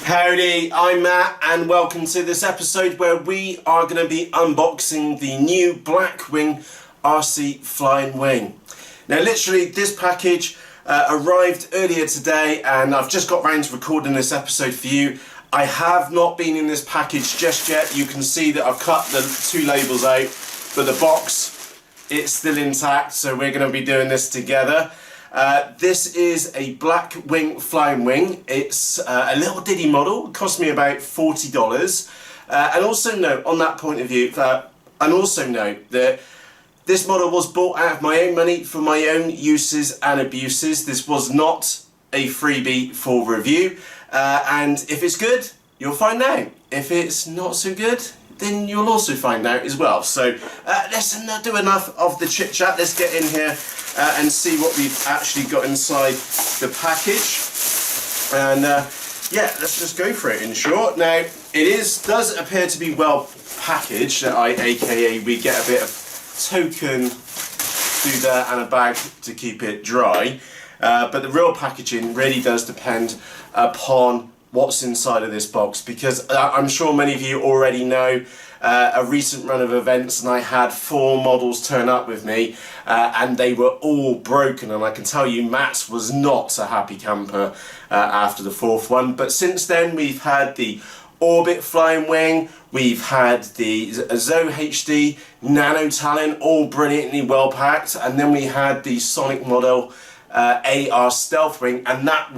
Howdy, I'm Matt and welcome to this episode where we are going to be unboxing the new Blackwing RC Flying Wing. Now literally this package arrived earlier today and I've just got round to recording this episode for you. I have not been in this package just yet. You can see that I've cut the two labels out, but the box, it's still intact, so we're going to be doing this together. This is a Blackwing Flying Wing. It's a little ditty model. It cost me about $40. And also note, on that point of view, and also note that this model was bought out of my own money for my own uses and abuses. This was not a freebie for review. And if it's good, you'll find out. If it's not so good, then you'll also find out as well. So let's not do enough of the chit chat. Let's get in here and see what we've actually got inside the package. And yeah, let's just go for it in short. Now, it does appear to be well packaged, aka we get a bit of token through there and a bag to keep it dry. But the real packaging really does depend upon what's inside of this box, because I'm sure many of you already know a recent run of events and I had 4 models turn up with me and they were all broken, and I can tell you Matt was not a happy camper after the 4th one. But since then we've had the Orbit Flying Wing, we've had the Zoe HD Nano Talon, all brilliantly well packed, and then we had the Sonic model AR Stealth Wing, and that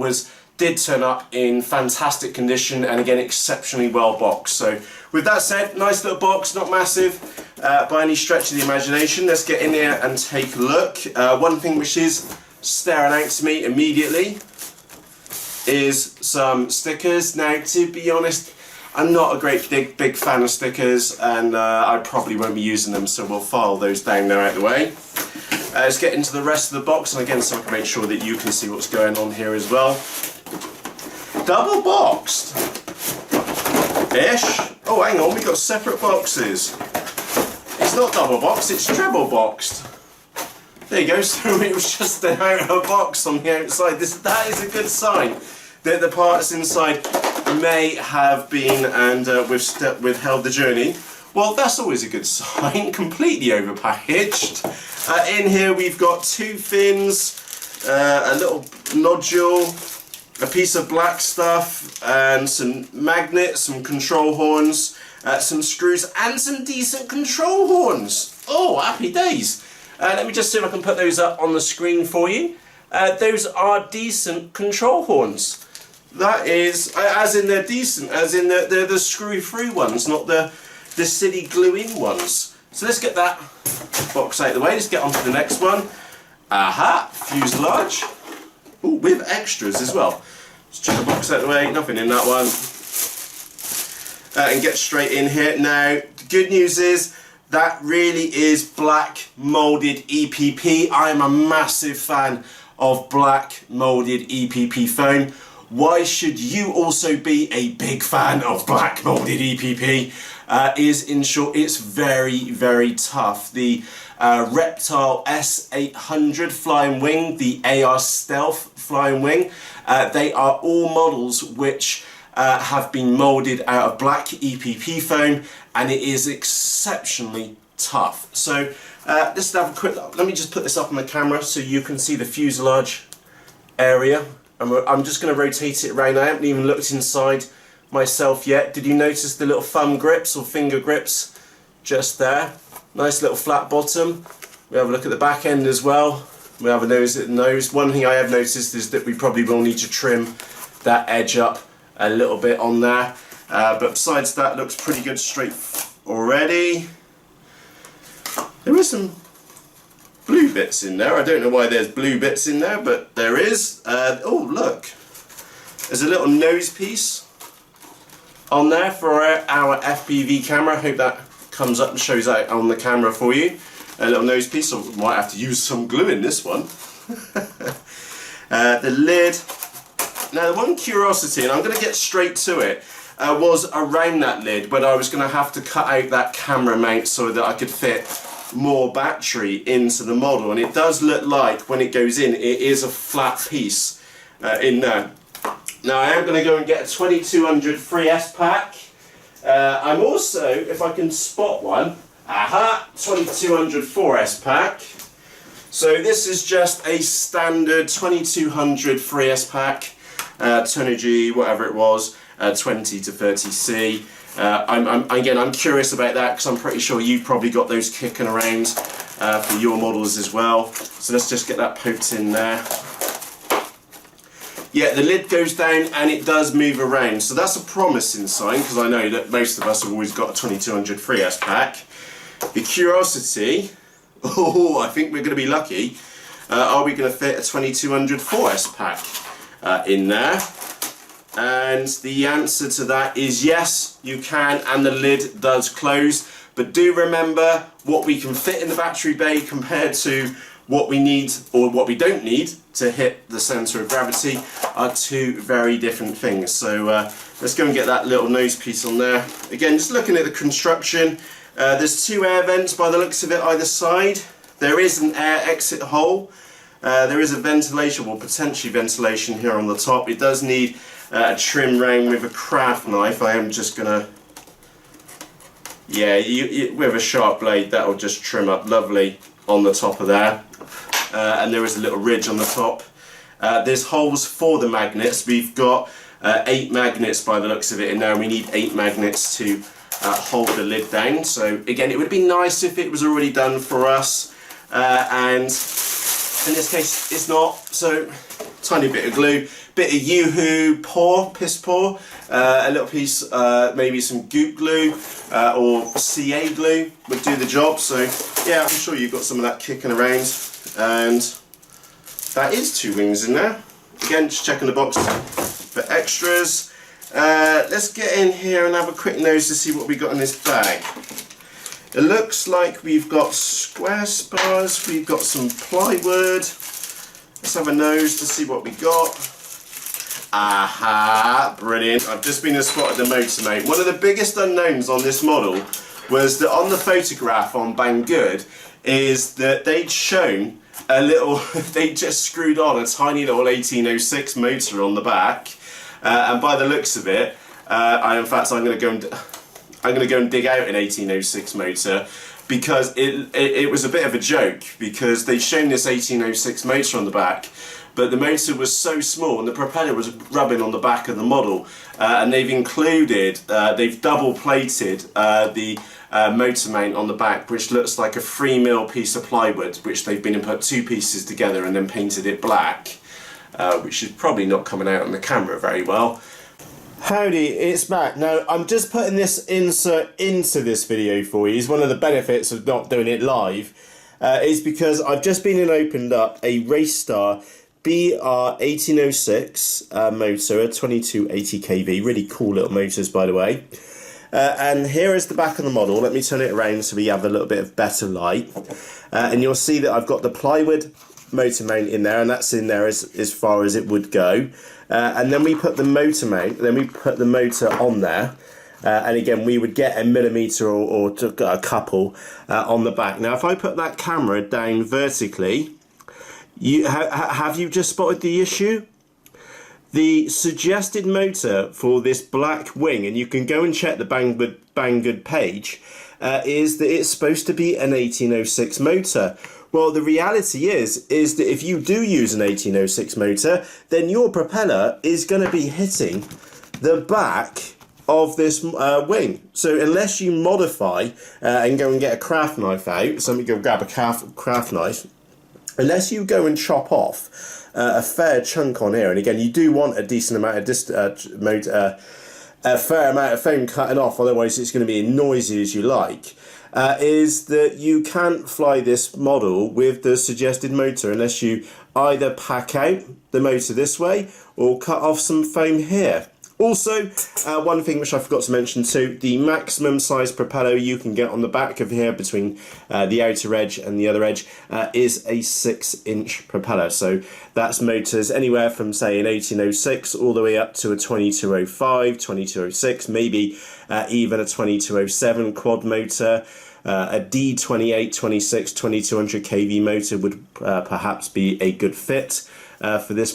did turn up in fantastic condition and again exceptionally well boxed. So with that said, nice little box, not massive by any stretch of the imagination. Let's get in there and take a look. One thing which is staring out to me immediately is some stickers. Now to be honest, I'm not a great big fan of stickers, and I probably won't be using them, so we'll file those down there out of the way. Let's get into the rest of the box, and again so I can make sure that you can see what's going on here as well. Double boxed ish. Oh, hang on, we've got separate boxes. It's not double boxed, it's treble boxed. There you go, so it was just an outer box on the outside. That is a good sign that the parts inside may have been and withheld the journey. Well, that's always a good sign. Completely overpackaged. In here we've got 2 fins, a little nodule, a piece of black stuff, and some magnets, some control horns, some screws, and some decent control horns. Oh, happy days. Let me just see if I can put those up on the screen for you. Those are decent control horns. That is, as in they're decent, as in they're the screw-through ones, not the silly glue-in ones. So let's get that box out of the way. Let's get on to the next one. Aha, fuselage. Ooh, with extras as well. Let's check the box out of the way, nothing in that one. And get straight in here. Now, the good news is that really is black moulded EPP. I am a massive fan of black moulded EPP foam. Why should you also be a big fan of black moulded EPP? Is in short, it's very, very tough. The Reptile S800 Flying Wing, the AR Stealth Flying Wing, they are all models which have been moulded out of black EPP foam, and it is exceptionally tough. So let's have a quick look. Let me just put this up on the camera so you can see the fuselage area. I'm just going to rotate it around. I haven't even looked inside myself yet. Did you notice the little thumb grips or finger grips just there? Nice little flat bottom. We have a look at the back end as well. We have a nose at the nose. One thing I have noticed is that we probably will need to trim that edge up a little bit on there. But besides that, looks pretty good straight already. There is some blue bits in there. I don't know why there's blue bits in there, but there is. Oh, look. There's a little nose piece on there for our FPV camera. I hope that comes up and shows out on the camera for you. A little nose piece, so we might have to use some glue in this one. The lid. Now the one curiosity, and I'm going to get straight to it, was around that lid, but I was going to have to cut out that camera mount so that I could fit more battery into the model, and it does look like when it goes in, it is a flat piece in there. Now I am going to go and get a 2200 3S pack. I'm also, if I can spot one, 2200 4S pack. So this is just a standard 2200 3S pack, Turnigy, whatever it was, 20 to 30C. I'm curious about that because I'm pretty sure you've probably got those kicking around for your models as well. So let's just get that poked in there. Yeah, the lid goes down and it does move around, so that's a promising sign because I know that most of us have always got a 2200 3S pack. The curiosity, I think we're going to be lucky. Are we going to fit a 2200 4S pack in there? And the answer to that is yes, you can, and the lid does close. But do remember, what we can fit in the battery bay compared to what we need or what we don't need to hit the centre of gravity are two very different things. So let's go and get that little nose piece on there. Again, just looking at the construction, there's two air vents by the looks of it either side. There is an air exit hole. There is a ventilation, well, potentially ventilation here on the top. It does need a trim round with a craft knife. I am just gonna, yeah, with a sharp blade, that'll just trim up lovely on the top of there. And there is a little ridge on the top. There's holes for the magnets. We've got 8 magnets by the looks of it in there, and we need 8 magnets to hold the lid down. So again, it would be nice if it was already done for us, and in this case it's not. So tiny bit of glue, bit of Yoo-hoo piss poor, a little piece, maybe some goop glue or CA glue would do the job. So yeah, I'm sure you've got some of that kicking around, and that is 2 wings in there. Again, just checking the box for extras. Let's get in here and have a quick nose to see what we got in this bag. It looks like we've got square spars, we've got some plywood. Let's have a nose to see what we got. Aha, brilliant. I've just been and spotted the motor mount. One of the biggest unknowns on this model was that on the photograph on Banggood is that they'd shown a little, they just screwed on a tiny little 1806 motor on the back, and by the looks of it, I'm going to go and dig out an 1806 motor, because it was a bit of a joke, because they'd shown this 1806 motor on the back, but the motor was so small and the propeller was rubbing on the back of the model, and they've double plated the motor mount on the back, which looks like a 3mm piece of plywood, which they've been and put 2 pieces together and then painted it black, which is probably not coming out on the camera very well. Howdy, it's Matt. Now, I'm just putting this insert into this video for you. It's one of the benefits of not doing it live, is because I've just been and opened up a Racestar BR1806 motor, a 2280 kV, really cool little motors by the way. And here is the back of the model. Let me turn it around so we have a little bit of better light. And you'll see that I've got the plywood motor mount in there, and that's in there as far as it would go. And then we put the motor mount, then we put the motor on there. And again, we would get a millimetre or a couple on the back. Now, if I put that camera down vertically, have you just spotted the issue? The suggested motor for this black wing, and you can go and check the Banggood page, is that it's supposed to be an 1806 motor. Well, the reality is that if you do use an 1806 motor, then your propeller is going to be hitting the back of this wing. So unless you modify and go and get a craft knife out, somebody go grab a craft knife, unless you go and chop off a fair chunk on here, and again, you do want a decent amount of a fair amount of foam cutting off, otherwise it's going to be as noisy as you like, is that you can't fly this model with the suggested motor unless you either pack out the motor this way or cut off some foam here. Also, one thing which I forgot to mention too, the maximum size propeller you can get on the back of here between the outer edge and the other edge is a 6-inch propeller. So that's motors anywhere from say an 1806 all the way up to a 2205, 2206, maybe even a 2207 quad motor. A D28, 26, 2200 kV motor would perhaps be a good fit for this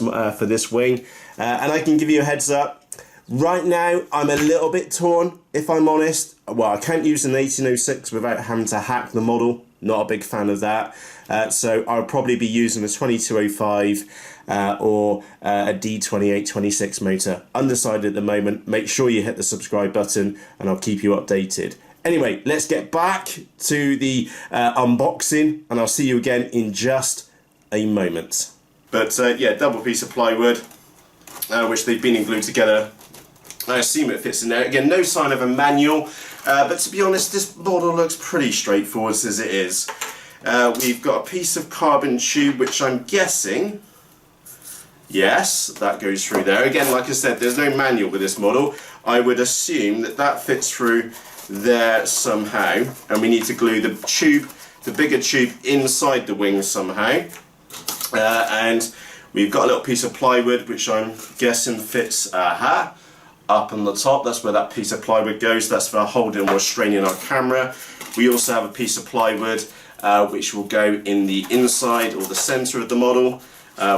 wing. and I can give you a heads up. Right now, I'm a little bit torn, if I'm honest. Well, I can't use an 1806 without having to hack the model. Not a big fan of that. So I'll probably be using a 2205 or a D2826 motor. Undecided at the moment. Make sure you hit the subscribe button and I'll keep you updated. Anyway, let's get back to the unboxing and I'll see you again in just a moment. But yeah, double piece of plywood, which they've been glued together. I assume it fits in there. Again, no sign of a manual, but to be honest, this model looks pretty straightforward as it is. We've got a piece of carbon tube, which I'm guessing, yes, that goes through there. Again, like I said, there's no manual with this model. I would assume that that fits through there somehow, and we need to glue the tube, the bigger tube, inside the wing somehow. And we've got a little piece of plywood, which I'm guessing fits, up on the top. That's where that piece of plywood goes. That's for holding or restraining our camera. We also have a piece of plywood which will go in the inside or the center of the model,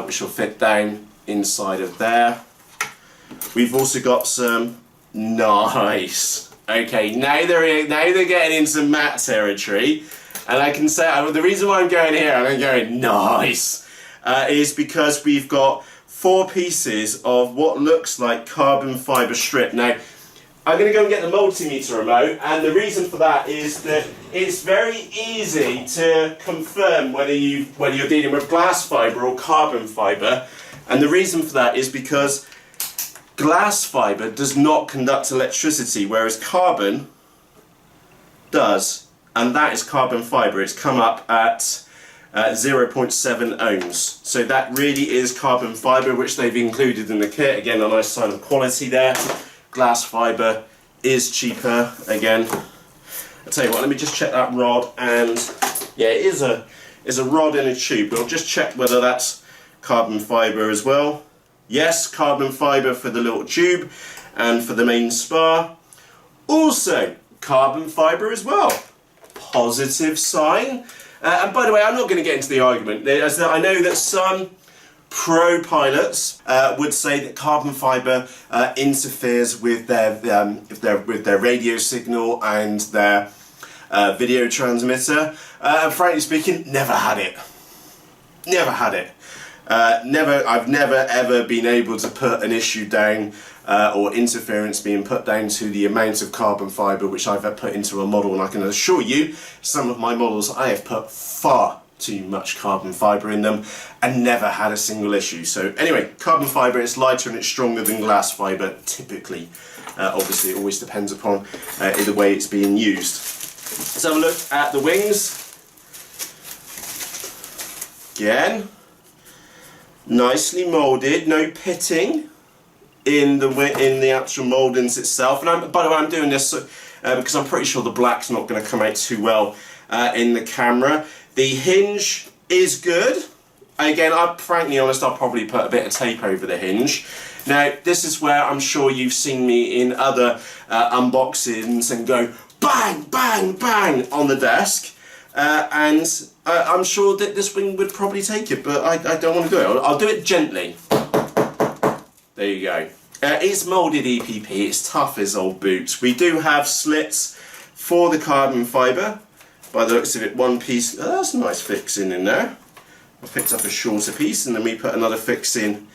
which will fit down inside of there. We've also got some nice. Okay, now they're getting into matte territory, and I can say the reason why I'm going here and I'm going nice is because we've got 4 pieces of what looks like carbon fibre strip. Now, I'm going to go and get the multimeter remote, and the reason for that is that it's very easy to confirm whether you're dealing with glass fibre or carbon fibre, and the reason for that is because glass fibre does not conduct electricity, whereas carbon does, and that is carbon fibre. It's come up at 0.7 ohms. So that really is carbon fibre, which they've included in the kit. Again, a nice sign of quality there. Glass fibre is cheaper. Again, I'll tell you what, let me just check that rod, and yeah, it is a rod in a tube. We'll just check whether that's carbon fibre as well. Yes, carbon fibre for the little tube and for the main spar. Also, carbon fibre as well. Positive sign. And by the way, I'm not going to get into the argument. I know that some pro pilots would say that carbon fibre interferes with their radio signal and their video transmitter. And frankly speaking, never had it. Never had it. I've never ever been able to put an issue down or interference being put down to the amount of carbon fibre which I've put into a model, and I can assure you some of my models I have put far too much carbon fibre in them and never had a single issue. So anyway, carbon fibre is lighter and it's stronger than glass fibre typically. Obviously it always depends upon the way it's being used. Let's have a look at the wings. Again, nicely moulded, no pitting in the actual mouldings itself. And by the way, I'm doing this because I'm pretty sure the black's not going to come out too well in the camera. The hinge is good. Again, I'm frankly honest, I'll probably put a bit of tape over the hinge. Now, this is where I'm sure you've seen me in other unboxings and go bang, bang, bang on the desk. And I'm sure that this wing would probably take it, but I don't want to do it. I'll do it gently. There you go. It's moulded EPP, it's tough as old boots. We do have slits for the carbon fibre. By the looks of it, one piece, that's a nice fixing in there. I picked up a shorter piece and then we put another fixing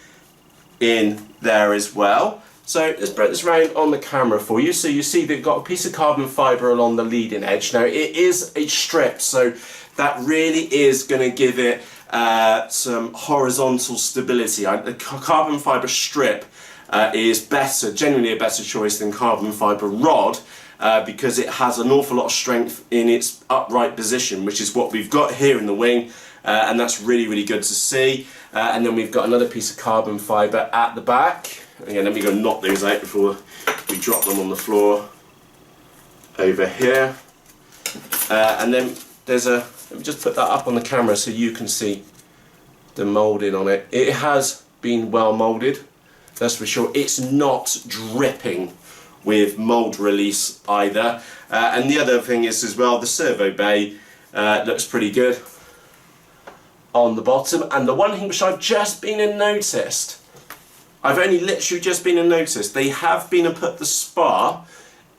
in there as well. So let's break this round on the camera for you. So you see they've got a piece of carbon fibre along the leading edge. Now it is a strip, so that really is going to give it some horizontal stability. The carbon fibre strip is better, genuinely a better choice than carbon fibre rod because it has an awful lot of strength in its upright position, which is what we've got here in the wing, and that's really, really good to see. And then we've got another piece of carbon fibre at the back. Again, let me go knock those out before we drop them on the floor over here. And then there's a, let me just put that up on the camera so you can see the moulding on it. It has been well moulded, that's for sure. It's not dripping with mould release either. And the other thing is as well, the servo bay looks pretty good on the bottom. And the one thing which I've just been and noticed I've only literally just been and noticed they have been and put the spar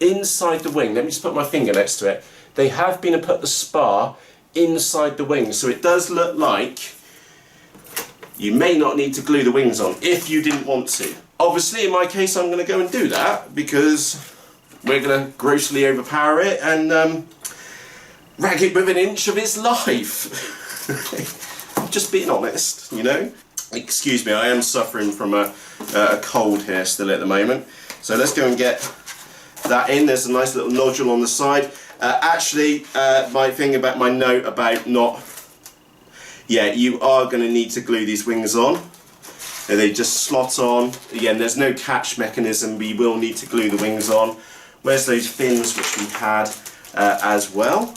inside the wing. Let me just put my finger next to it. They have been and put the spar inside the wing, so it does look like you may not need to glue the wings on if you didn't want to. Obviously in my case I'm going to go and do that because we're going to grossly overpower it and rag it with an inch of its life. I'm just being honest, you know. Excuse me, I am suffering from a cold here still at the moment. So let's go and get that in. There's a nice little nodule on the side. Actually, my thing about my note about not... Yeah, you are going to need to glue these wings on. They just slot on. Again, there's no catch mechanism. We will need to glue the wings on. Where's those fins which we had as well?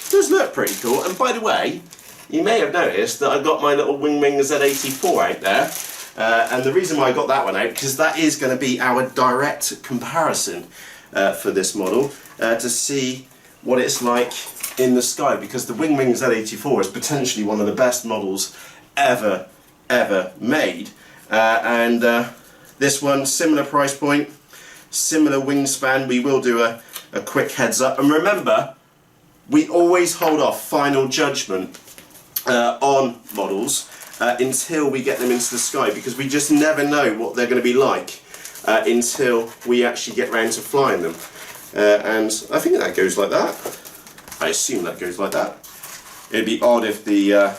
Does look pretty cool. And by the way, you may have noticed that I've got my little Wingwing Z84 out there. And the reason why I got that one out, because that is going to be our direct comparison for this model to see what it's like in the sky, because the Wingwing Z84 is potentially one of the best models ever made. This one, similar price point, similar wingspan. We will do a quick heads up, and remember, we always hold off final judgment on models until we get them into the sky, because we just never know what they're going to be like until we actually get round to flying them. And I think that goes like that. I assume that goes like that. It'd be odd if the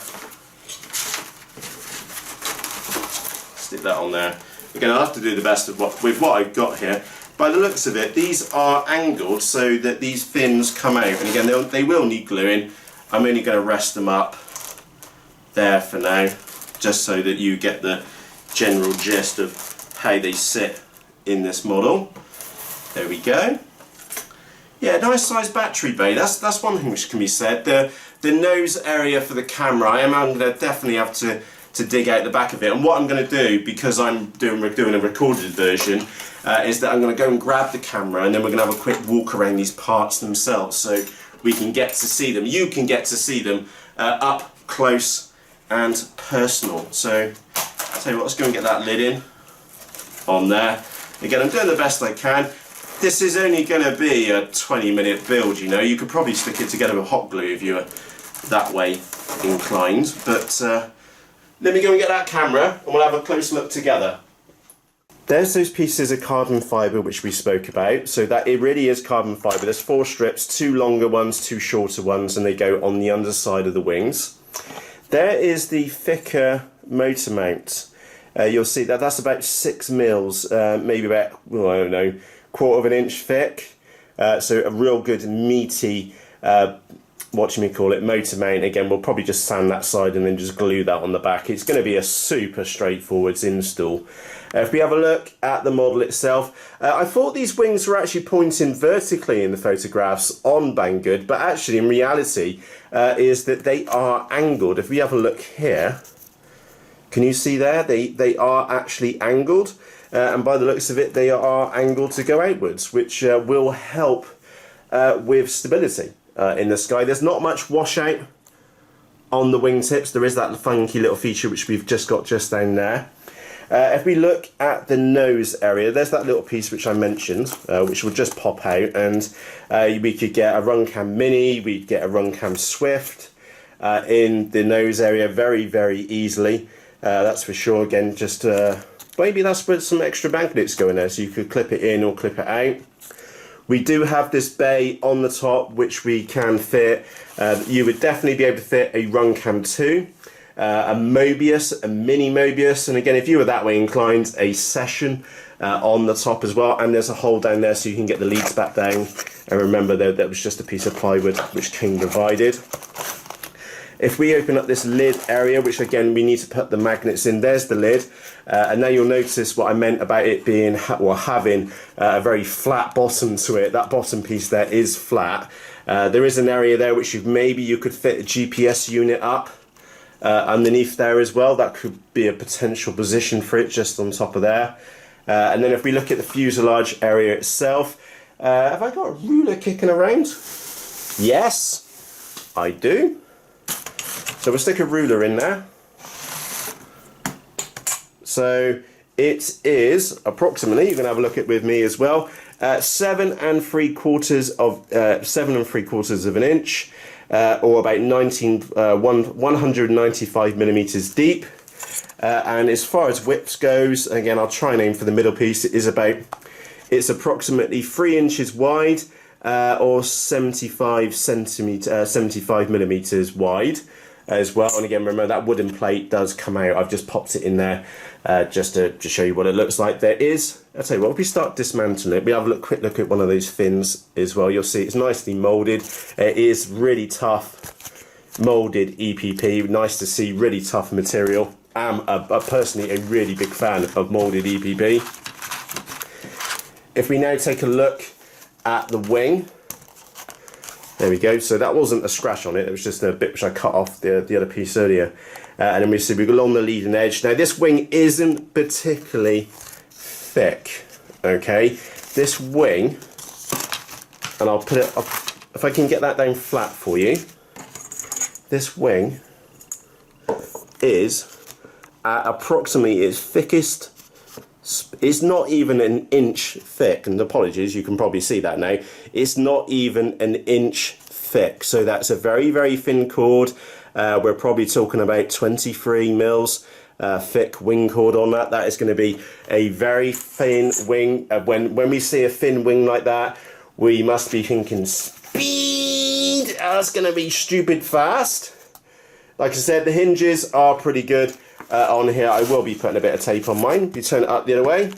stick that on there. Again, I'll have to do the best of with what I've got here. By the looks of it, these are angled so that these fins come out, and again they will need gluing. I'm only going to rest them up there for now, just so that you get the general gist of how they sit in this model. There we go. Yeah, nice size battery bay. That's one thing which can be said. The nose area for the camera, I'm going to definitely have to dig out the back of it. And what I'm going to do, because I'm doing a recorded version, is that I'm going to go and grab the camera, and then we're going to have a quick walk around these parts themselves, so we can get to see them. You can get to see them up close and personal. So I'll tell you what, let's go and get that lid in on there. Again, I'm doing the best I can. This is only going to be a 20-minute build, you know. You could probably stick it together with hot glue if you were that way inclined. But let me go and get that camera and we'll have a close look together. There's those pieces of carbon fibre which we spoke about. So that it really is carbon fibre. There's 4 strips, 2 longer ones, 2 shorter ones, and they go on the underside of the wings. There is the thicker motor mount. You'll see that that's about 6 mils, maybe about, well, I don't know, 1/4 inch thick. So a real good meaty motor mount. Again, we'll probably just sand that side and then just glue that on the back. It's going to be a super straightforward install. If we have a look at the model itself, I thought these wings were actually pointing vertically in the photographs on Banggood, but actually in reality is that they are angled. If we have a look here, can you see there? They are actually angled. And by the looks of it, they are angled to go outwards, which will help with stability in the sky. There's not much washout on the wingtips. There is that funky little feature which we've just got just down there. If we look at the nose area, there's that little piece which I mentioned, which will just pop out, and we could get a Runcam Mini, we'd get a Runcam Swift in the nose area very easily. That's for sure. Again, just maybe that's with some extra magnets going there, so you could clip it in or clip it out. We do have this bay on the top which we can fit. You would definitely be able to fit a Runcam 2, a Mobius, a Mini Mobius, and again, if you were that way inclined, a Session on the top as well. And there's a hole down there so you can get the leads back down. And remember, that was just a piece of plywood which came divided. If we open up this lid area, which again we need to put the magnets in, there's the lid, and now you'll notice what I meant about it being, having a very flat bottom to it. That bottom piece there is flat. There is an area there which maybe you could fit a GPS unit up underneath there as well. That could be a potential position for it just on top of there. And then if we look at the fuselage area itself, have I got a ruler kicking around? Yes, I do. So we'll stick a ruler in there. So it is approximately, you can have a look at with me as well, 7 3/4 of an inch, or about 195 millimeters deep. And as far as width goes, again, I'll try and aim for the middle piece. It's approximately 3 inches wide, or 75 millimeters wide as well. And again, remember that wooden plate does come out. I've just popped it in there just to show you what it looks like. I'll tell you what, if we start dismantling it, we have a quick look at one of those fins as well. You'll see it's nicely molded. It is really tough molded EPP. Nice to see, really tough material. I'm personally a really big fan of molded EPP. If we now take a look at the wing, there we go. So that wasn't a scratch on it, it was just a bit which I cut off the other piece earlier. And then we see we go along the leading edge. Now this wing isn't particularly thick, okay? This wing, and I'll put it up, if I can get that down flat for you, this wing is at approximately its thickest. It's not even an inch thick, and apologies, you can probably see that now. It's not even an inch thick, so that's a very, very thin cord. We're probably talking about 23 mils thick wing cord on that. That is going to be a very thin wing. When we see a thin wing like that, we must be thinking speed. That's going to be stupid fast. Like I said, the hinges are pretty good. On here, I will be putting a bit of tape on mine. If you turn it up the other way,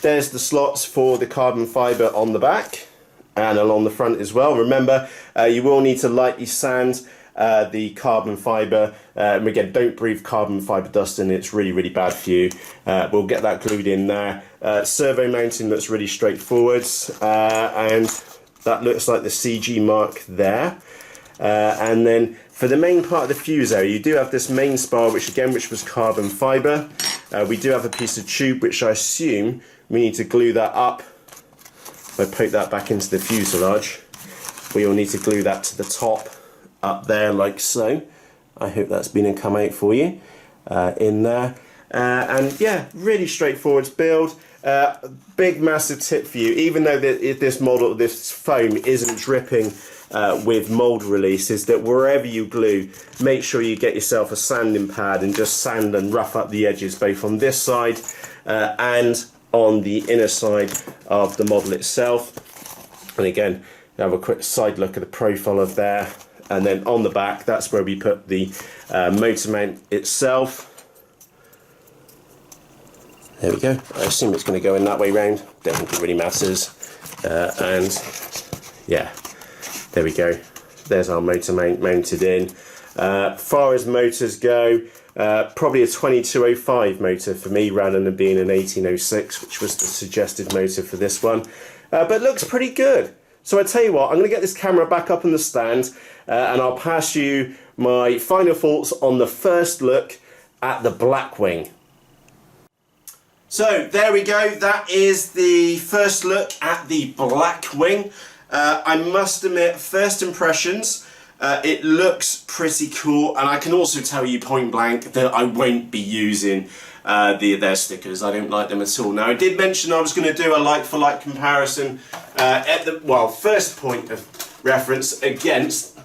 there's the slots for the carbon fibre on the back and along the front as well. Remember, you will need to lightly sand the carbon fibre. Again, don't breathe carbon fibre dust in it, it's really, really bad for you. We'll get that glued in there. Servo mounting looks really straightforward, and that looks like the CG mark there. And then for the main part of the fuse area, you do have this main spar, which was carbon fibre. We do have a piece of tube, which I assume we need to glue that up. If I poke that back into the fuselage, we will need to glue that to the top up there, like so. I hope that's been and come out for you in there. And yeah, really straightforward build. Big massive tip for you, even though this foam isn't dripping with mold release, is that wherever you glue, make sure you get yourself a sanding pad and just sand and rough up the edges, both on this side and on the inner side of the model itself. And again, have a quick side look at the profile of there, and then on the back, that's where we put the motor mount itself. There we go. I assume it's going to go in that way round. Don't think it really matters. And yeah, there we go. There's our motor mount mounted in. Far as motors go, probably a 2205 motor for me rather than being an 1806, which was the suggested motor for this one. But looks pretty good. So I tell you what, I'm going to get this camera back up on the stand, and I'll pass you my final thoughts on the first look at the Blackwing. So there we go, that is the first look at the Blackwing. I must admit, first impressions, it looks pretty cool, and I can also tell you point blank that I won't be using their stickers. I don't like them at all. Now I did mention I was going to do a like-for-like comparison at the, well, first point of reference against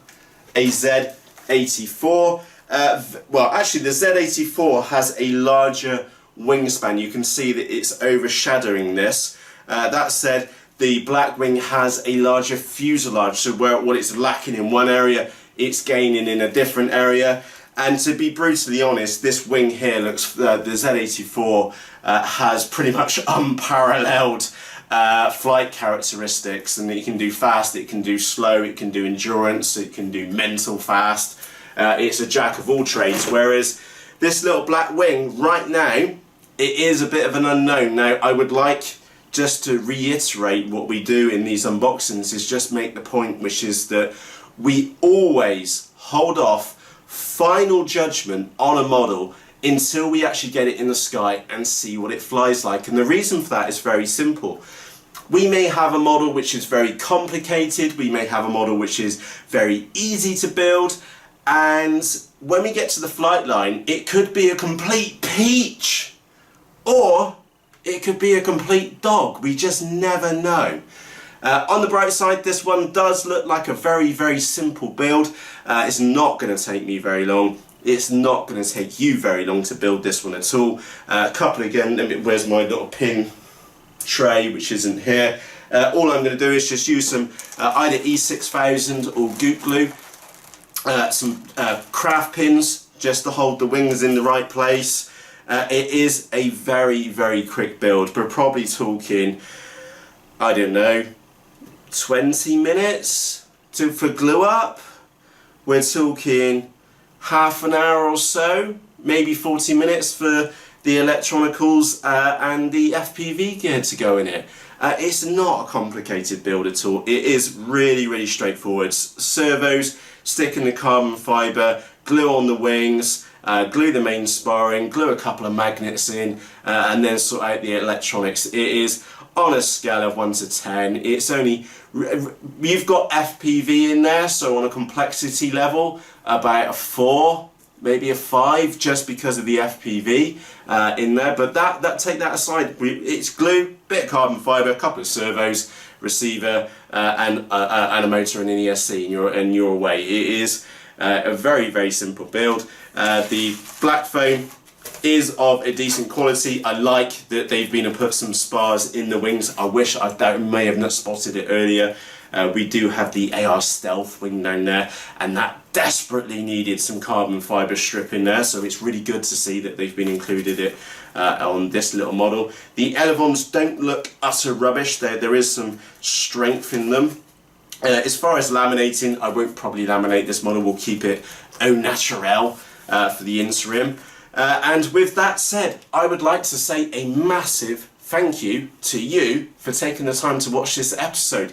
a Z84. Well, actually the Z84 has a larger wingspan. You can see that it's overshadowing this. That said, the Blackwing has a larger fuselage, so what it's lacking in one area, it's gaining in a different area. And to be brutally honest, this wing here looks, the Z84 has pretty much unparalleled flight characteristics, and it can do fast, it can do slow, it can do endurance, it can do mental fast. It's a jack of all trades, whereas this little Blackwing right now, it is a bit of an unknown. Now I would like just to reiterate what we do in these unboxings, is just make the point, which is that we always hold off final judgment on a model until we actually get it in the sky and see what it flies like. And the reason for that is very simple. We may have a model which is very complicated, we may have a model which is very easy to build, and when we get to the flight line, it could be a complete peach. or it could be a complete dog. We just never know. On the bright side, this one does look like a very, very simple build. It's not going to take me very long. It's not going to take you very long to build this one at all. A couple again, where's my little pin tray, which isn't here. All I'm going to do is just use some either E6000 or goop glue, some craft pins just to hold the wings in the right place. It is a very, very quick build. We're probably talking, I don't know, 20 minutes for glue up. We're talking half an hour or so, maybe 40 minutes for the electronicals and the FPV gear to go in it. It's not a complicated build at all. It is really, really straightforward. Servos, stick in the carbon fibre, glue on the wings, glue the main sparring, glue a couple of magnets in, and then sort out the electronics. It is on a scale of 1 to 10. It's only, you've got FPV in there, so on a complexity level, about a 4, maybe a 5, just because of the FPV in there. But take that aside, it's glue, bit of carbon fibre, a couple of servos, receiver, and a motor and an ESC, and you're away. It is a very, very simple build. The black foam is of a decent quality. I like that they've been and put some spars in the wings. I wish I may have not spotted it earlier. We do have the AR Stealth wing down there, and that desperately needed some carbon fibre strip in there, so it's really good to see that they've been included it on this little model. The elevons don't look utter rubbish. There is some strength in them. As far as laminating, I won't probably laminate this model. We'll keep it au naturel for the interim. And with that said, I would like to say a massive thank you to you for taking the time to watch this episode.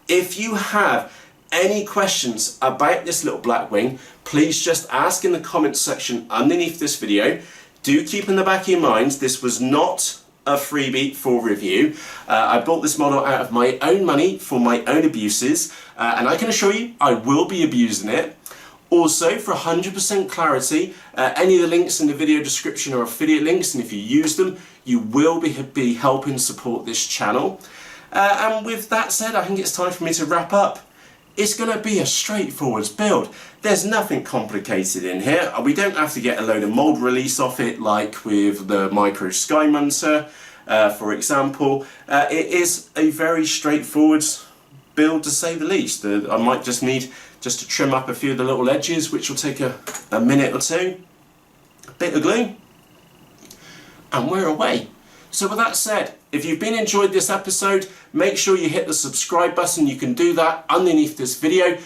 If you have any questions about this little black wing, please just ask in the comments section underneath this video. Do keep in the back of your minds, this was not a freebie for review. I bought this model out of my own money for my own abuses, and I can assure you I will be abusing it. Also, for 100% clarity, any of the links in the video description are affiliate links, and if you use them, you will be helping support this channel. And with that said, I think it's time for me to wrap up. It's going to be a straightforward build. There's nothing complicated in here. We don't have to get a load of mold release off it like with the Micro Sky Munter, for example. It is a very straightforward build, to say the least. I might just need to trim up a few of the little edges, which will take a minute or two. A bit of glue, and we're away. So with that said, if you've been enjoyed this episode, make sure you hit the subscribe button. You can do that underneath this video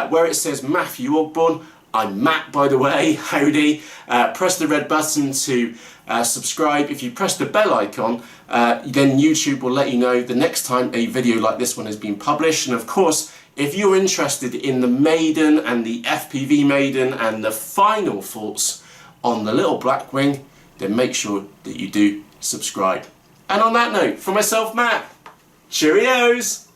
where it says Matthew Ogborn. I'm Matt, by the way, howdy. Press the red button to subscribe. If you press the bell icon, then YouTube will let you know the next time a video like this one has been published. And of course, if you're interested in the Maiden and the FPV Maiden and the final thoughts on the little black wing, then make sure that you do subscribe. And on that note, for myself, Matt, cheerios!